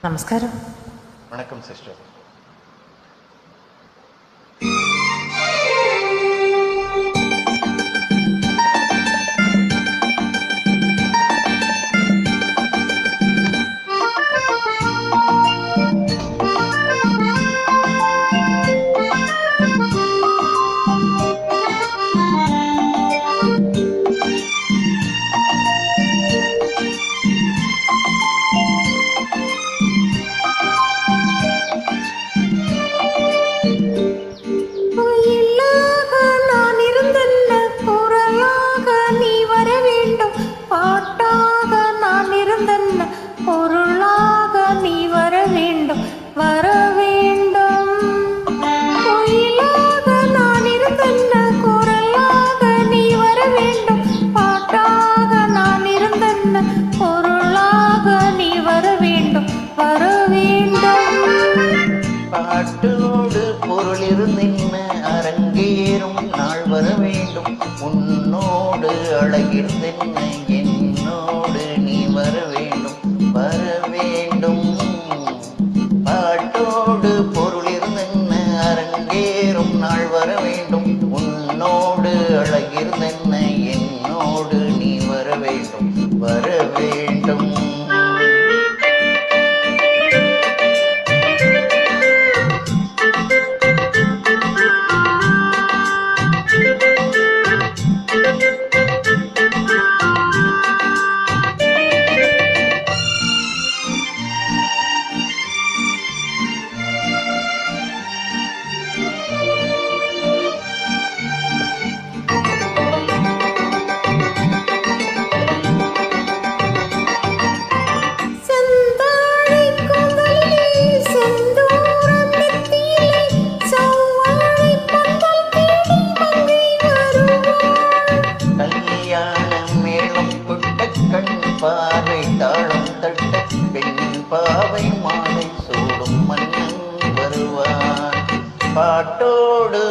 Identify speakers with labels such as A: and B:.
A: நமஸ்காரம்.
B: வணக்கம் சிஸ்டர். பாட்டோடு பொருள் இருந்தின்ன அரங்கேறும் நாள் வர வேண்டும். உன்னோடு அழகிருந்தென்ன என்னோடு நீ வர வேண்டும், வர வேண்டும். பாட்டோடு பொருள் இருந்தென்ன அரங்கேறும் நாள் வர வேண்டும். உன்னோடு அழகிருந்தென்ன என்னோடு நீ வர வேண்டும், வர வேண்டும். பார்வை தாளம் தட்ட பெண் பாவை மாலை சூடும் மன்னன் வருவான். பாட்டோடு